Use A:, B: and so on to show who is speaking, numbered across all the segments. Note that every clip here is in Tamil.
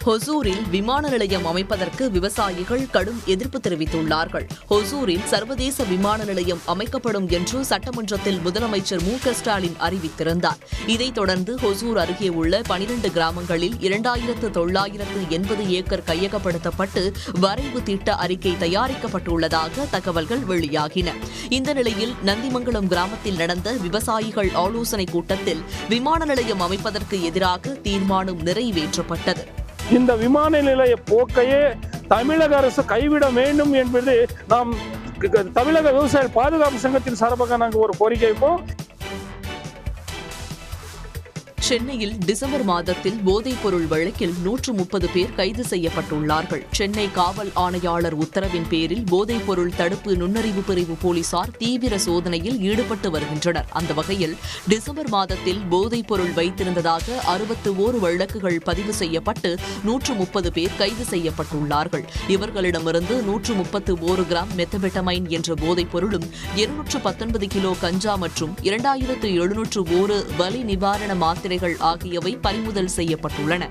A: ஹொசூரில் விமான நிலையம் அமைப்பதற்கு விவசாயிகள் கடும் எதிர்ப்பு தெரிவித்துள்ளார்கள். ஹொசூரில் சர்வதேச விமான நிலையம் அமைக்கப்படும் என்று சட்டமன்றத்தில் முதலமைச்சர் மு.க.ஸ்டாலின் அறிவித்திருந்தார். இதைத் தொடர்ந்து ஹொசூர் அருகே உள்ள 12 கிராமங்களில் 2980 ஏக்கர் கையகப்படுத்தப்பட்டு வரைவு திட்ட அறிக்கை தயாரிக்கப்பட்டுள்ளதாக தகவல்கள் வெளியாகின. இந்த நிலையில் நந்திமங்கலம் கிராமத்தில் நடந்த விவசாயிகள் ஆலோசனைக் கூட்டத்தில் விமான நிலையம் அமைப்பதற்கு எதிராக தீர்மானம் நிறைவேற்றப்பட்டது.
B: இந்த விமான நிலைய போக்கையே தமிழக அரசு கைவிட வேண்டும் என்பது நாம் தமிழக விவசாய பாதுகாப்பு சங்கத்தின் சார்பாக நாங்கள் ஒரு கோரிக்கை வைப்போம்.
A: சென்னையில் டிசம்பர் மாதத்தில் போதைப் பொருள் வழக்கில் 130 பேர் கைது செய்யப்பட்டுள்ளார்கள். சென்னை காவல் ஆணையாளர் உத்தரவின் பேரில் போதைப் பொருள் தடுப்பு நுண்ணறிவு பிரிவு போலீசார் தீவிர சோதனையில் ஈடுபட்டு வருகின்றனர். அந்த வகையில் டிசம்பர் மாதத்தில் போதைப் பொருள் வைத்திருந்ததாக 61 வழக்குகள் பதிவு செய்யப்பட்டு 130 பேர் கைது செய்யப்பட்டுள்ளார்கள். இவர்களிடமிருந்து 131 கிராம் மெத்தபெட்டமைன் என்ற போதைப் பொருளும் 219 கிலோ கஞ்சா மற்றும் 2701 வலி நிவாரண மாத்திரை ஆகியவை பறிமுதல் செய்யப்பட்டுள்ளன.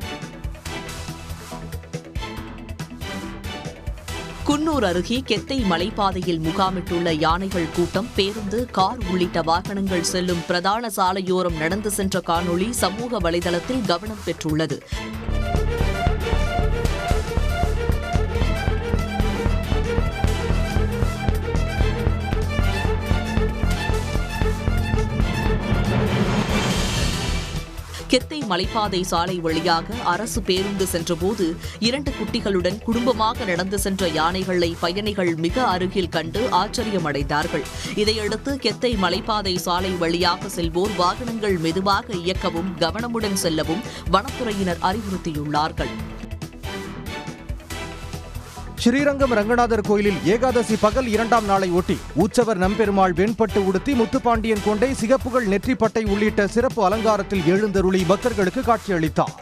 A: குன்னூர் அருகே கெத்தை மலைப்பாதையில் முகாமிட்டுள்ள யானைகள் கூட்டம் பேருந்து, கார் உள்ளிட்ட வாகனங்கள் செல்லும் பிரதான சாலையோரம் நடந்து சென்ற காணொளி சமூக வலைதளத்தில் கவனம் பெற்றுள்ளது. கெத்தை மலைப்பாதை சாலை வழியாக அரசு பேருந்து சென்றபோது 2 குட்டிகளுடன் குடும்பமாக நடந்து சென்ற யானைகளை பயணிகள் மிக அருகில் கண்டு ஆச்சரியமடைந்தார்கள். இதையடுத்து கெத்தை மலைப்பாதை சாலை வழியாக செல்வோர் வாகனங்கள் மெதுவாக இயக்கவும் கவனமுடன் செல்லவும் வனத்துறையினர் அறிவுறுத்தியுள்ளார்கள்.
C: ஸ்ரீரங்கம் ரங்கநாதர் கோயிலில் ஏகாதசி பகல் 2ஆம் நாளை ஒட்டி உற்சவர் நம்பெருமாள் வெண்பட்டு உடுத்தி முத்துப்பாண்டியன் கொண்டை, சிகப்புகள் நெற்றிப்பட்டை உள்ளிட்ட சிறப்பு அலங்காரத்தில் எழுந்தருளி பக்தர்களுக்கு காட்சியளித்தார்.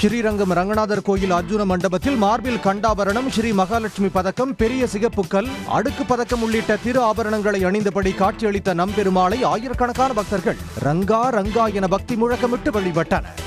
C: ஸ்ரீரங்கம் ரங்கநாதர் கோயில் அர்ஜுன மண்டபத்தில் மார்பில் கண்டாபரணம், ஸ்ரீ மகாலட்சுமி பதக்கம், பெரிய சிகப்புக்கல், அடுக்கு பதக்கம் உள்ளிட்ட திரு ஆபரணங்களை அணிந்தபடி காட்சியளித்த நம்பெருமாளை ஆயிரக்கணக்கான பக்தர்கள் ரங்கா ரங்கா என பக்தி முழக்கமிட்டு வழிபட்டனர்.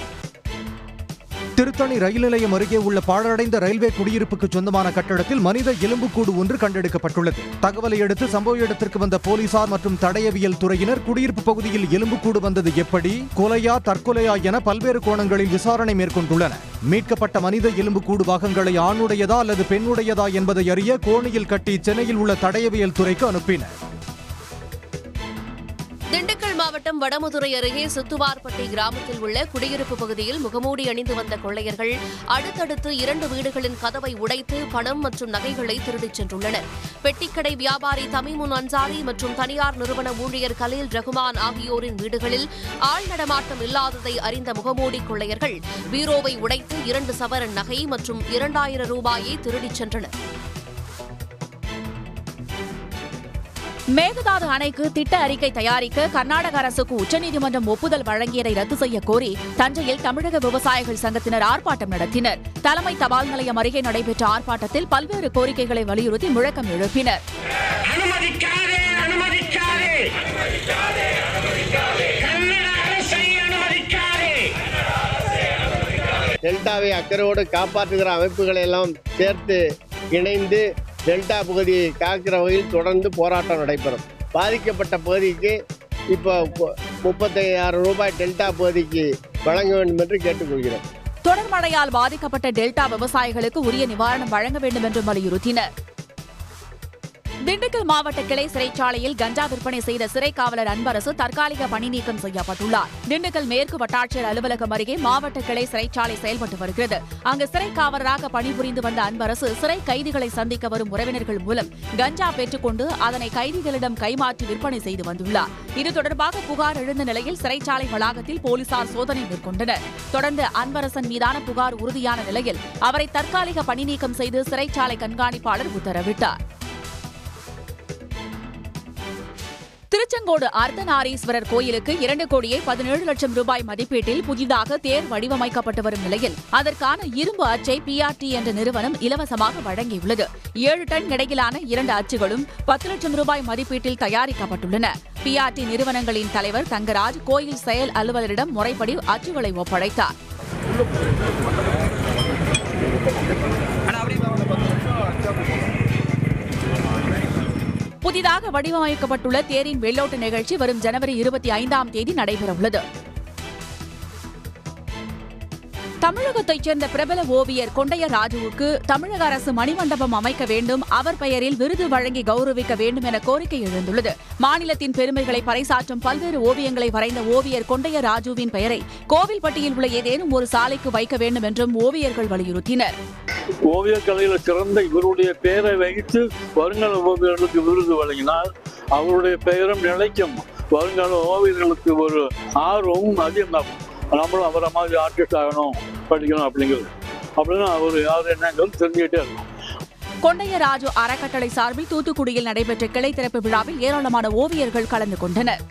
C: திருத்தணி ரயில் நிலையம் அருகே உள்ள பாழடைந்த ரயில்வே குடியிருப்புக்கு சொந்தமான கட்டடத்தில் மனித எலும்புக்கூடு ஒன்று கண்டெடுக்கப்பட்டுள்ளது. தகவலை அடுத்து சம்பவ இடத்திற்கு வந்த போலீசார் மற்றும் தடயவியல் துறையினர் குடியிருப்பு பகுதியில் எலும்புக்கூடு வந்தது எப்படி, கொலையா தற்கொலையா என பல்வேறு கோணங்களில் விசாரணை மேற்கொண்டுள்ளனர். மீட்கப்பட்ட மனித எலும்புக்கூடு பாகங்களை ஆணுடையதா அல்லது பெண்ணுடையதா என்பதை அறிய கோணியில் கட்டி சென்னையில் உள்ள தடயவியல் துறைக்கு அனுப்பினர்.
D: திண்டுக்கல் மாவட்டம் வடமதுரை அருகே சுத்துவார்பட்டி கிராமத்தில் உள்ள குடியிருப்பு பகுதியில் முகமூடி அணிந்து வந்த கொள்ளையர்கள் அடுத்தடுத்து 2 வீடுகளின் கதவை உடைத்து பணம் மற்றும் நகைகளை திருடிச் சென்றுள்ளனர். பெட்டிக்கடை வியாபாரி தமிமுன் அன்சாரி மற்றும் தனியார் நிறுவன ஊழியர் கலீல் ரகுமான் ஆகியோரின் வீடுகளில் ஆள் நடமாட்டம் இல்லாததை அறிந்த முகமூடி கொள்ளையர்கள் பீரோவை உடைத்து 2 சவரன் நகை மற்றும் 2000 ரூபாயை திருடிச் சென்றனர்.
E: மேகதாது அணைக்கு திட்ட அறிக்கை தயாரிக்க கர்நாடக அரசுக்கு உச்சநீதிமன்றம் ஒப்புதல் வழங்கியதை ரத்து செய்ய கோரி தஞ்சையில் தமிழக விவசாயிகள் சங்கத்தினர் ஆர்ப்பாட்டம் நடத்தினர். தலைமை தபால் நிலையம் அருகே நடைபெற்ற ஆர்ப்பாட்டத்தில் பல்வேறு கோரிக்கைகளை வலியுறுத்தி முழக்கம் எழுப்பினர்.
F: டெல்டாவை அக்கறையோடு காப்பாற்றுகிற அமைப்புகளை எல்லாம் சேர்த்து இணைந்து டெல்டா பகுதியை காக்கிற வகையில் தொடர்ந்து போராட்டம் நடைபெறும். பாதிக்கப்பட்ட பகுதிக்கு இப்போ 35,000 ரூபாய் டெல்டா பகுதிக்கு வழங்க வேண்டும் என்று கேட்டுக்கொள்கிறோம்.
E: தொடர் மழையால் பாதிக்கப்பட்ட டெல்டா விவசாயிகளுக்கு உரிய நிவாரணம் வழங்க வேண்டும் என்று வலியுறுத்தினர். திண்டுக்கல் மாவட்ட கிளை சிறைச்சாலையில் கஞ்சா விற்பனை செய்த சிறை காவலர் அன்பரசு தற்காலிக பணி நீக்கம் செய்யப்பட்டுள்ளார். திண்டுக்கல் மேற்கு வட்டாட்சியர் அலுவலகம் அருகே மாவட்ட கிளை சிறைச்சாலை செயல்பட்டு வருகிறது. அங்கு சிறை காவலராக பணிபுரிந்து வந்த அன்பரசு சிறை கைதிகளை சந்திக்க வரும் உறவினர்கள் மூலம் கஞ்சா பெற்றுக்கொண்டு அதனை கைதிகளிடம் கைமாற்றி விற்பனை செய்து வந்துள்ளார். இது தொடர்பாக புகார் எழுந்த நிலையில் சிறைச்சாலை வளாகத்தில் போலீசார் சோதனை மேற்கொண்டனர். தொடர்ந்து அன்பரசன் மீதான புகார் உறுதியான நிலையில் அவரை தற்காலிக பணி நீக்கம் செய்து சிறைச்சாலை கண்காணிப்பாளர் உத்தரவிட்டார். திருச்செங்கோடு அர்த்தநாரீஸ்வரர் கோயிலுக்கு 2,17,00,000 ரூபாய் மதிப்பீட்டில் புதிதாக தேர் வடிவமைக்கப்பட்டு வரும் நிலையில் அதற்கான இரும்பு அச்சை PRT என்ற நிறுவனம் இலவசமாக வழங்கியுள்ளது. 7 டன் எடையிலான 2 அச்சுகளும் 10 லட்சம் ரூபாய் மதிப்பீட்டில் தயாரிக்கப்பட்டுள்ளன. PRT நிறுவனங்களின் தலைவர் தங்கராஜ் கோயில் செயல் அலுவலரிடம் முறைப்படி அச்சுகளை ஒப்படைத்தார். புதிதாக வடிவமைக்கப்பட்டுள்ள தேரின் வெள்ளோட்ட நிகழ்ச்சி வரும் ஜனவரி 25ஆம் தேதி நடைபெறவுள்ளது. தமிழகத்தைச் சேர்ந்த பிரபல ஓவியர் கொண்டைய ராஜுவுக்கு தமிழக அரசு மணிமண்டபம் அமைக்க வேண்டும், அவர் பெயரில் விருது வழங்கி கௌரவிக்க வேண்டும் என கோரிக்கை எழுந்துள்ளது. மாநிலத்தின் பெருமைகளை பறைசாற்றும் பல்வேறு ஓவியங்களை வரைந்த ஓவியர் கொண்டைய ராஜுவின் பெயரை கோவில்பட்டியில் உள்ள ஏதேனும் ஒரு சாலைக்கு வைக்க வேண்டும் என்றும் ஓவியர்கள் வலியுறுத்தினர்.
B: ஓவியக் கலையில சிறந்த இவருடைய பெயரை வைத்து வருங்கால ஓவியர்களுக்கு விருது வழங்கினால் அவருடைய பெயரும் நிலைக்கும். வருங்கால ஓவியர்களுக்கு ஒரு ஆர்வமும் அதிகமாகும். நம்மளும் அவரை மாதிரி ஆர்டிஸ்ட் ஆகணும், படிக்கணும் அப்படின்னு அவர் யார் என்னங்கிறது தெரிஞ்சுக்கிட்டே இருக்கும்.
E: கொண்டைய ராஜு அறக்கட்டளை சார்பில் தூத்துக்குடியில் நடைபெற்ற கிளை திறப்பு விழாவில் ஏராளமான ஓவியர்கள் கலந்து கொண்டனர்.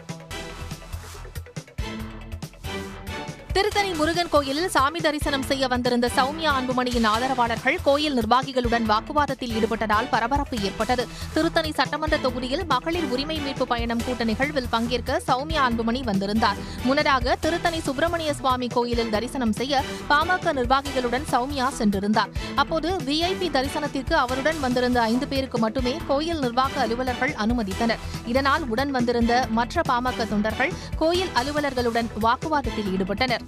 D: திருத்தணி முருகன் கோயிலில் சாமி தரிசனம் செய்ய வந்திருந்த சௌமியா அன்புமணியின் ஆதரவாளர்கள் கோயில் நிர்வாகிகளுடன் வாக்குவாதத்தில் ஈடுபட்டதால் பரபரப்பு ஏற்பட்டது. திருத்தணி சட்டமன்ற தொகுதியில் மகளிர் உரிமை மீட்பு பயணம் கூட்ட நிகழ்வில் பங்கேற்க சௌமியா அன்புமணி வந்திருந்தார். முன்னதாக திருத்தணி சுப்பிரமணிய சுவாமி கோயிலில் தரிசனம் செய்ய பாமக நிர்வாகிகளுடன் சௌமியா சென்றிருந்தார். அப்போது VIP தரிசனத்திற்கு அவருடன் வந்திருந்த 5 பேருக்கு மட்டுமே கோயில் நிர்வாக அலுவலர்கள் அனுமதித்தனர். இதனால் உடன் வந்திருந்த மற்ற பாமக தொண்டர்கள் கோயில் அலுவலர்களுடன் வாக்குவாதத்தில் ஈடுபட்டனர்.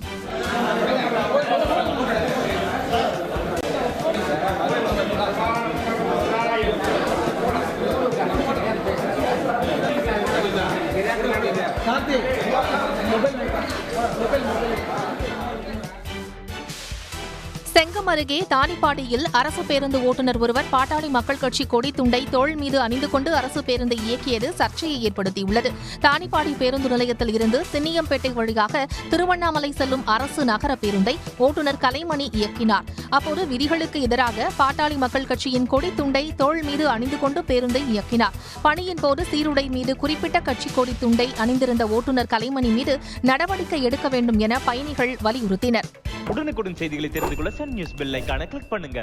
D: செங்கம் அருகே தானிப்பாடியில் அரசு பேருந்து ஓட்டுநர் ஒருவர் பாட்டாளி மக்கள் கட்சி கொடி துண்டை தோள் மீது அணிந்து கொண்டு அரசு பேருந்தை இயக்கியது சர்ச்சையை ஏற்படுத்தியுள்ளது. தானிப்பாடி பேருந்து நிலையத்தில் இருந்து சின்னியம்பேட்டை வழியாக திருவண்ணாமலை செல்லும் அரசு நகர பேருந்தை ஓட்டுநர் கலைமணி இயக்கினார். அப்போது விதிகளுக்கு எதிராக பாட்டாளி மக்கள் கட்சியின் கொடி துண்டை தோள் மீது அணிந்து கொண்டு பேருந்தை இயக்கினார். பணியின் போது சீருடை மீது குறிப்பிட்ட கட்சி கொடி துண்டை அணிந்திருந்த ஓட்டுநர் கலைமணி மீது நடவடிக்கை எடுக்க வேண்டும் என பயணிகள் வலியுறுத்தினர்.
G: உடனுக்குடன் செய்திகளை தெரிந்து கொள்ள சன் நியூஸ் பெல் ஐகானை கிளிக் பண்ணுங்க.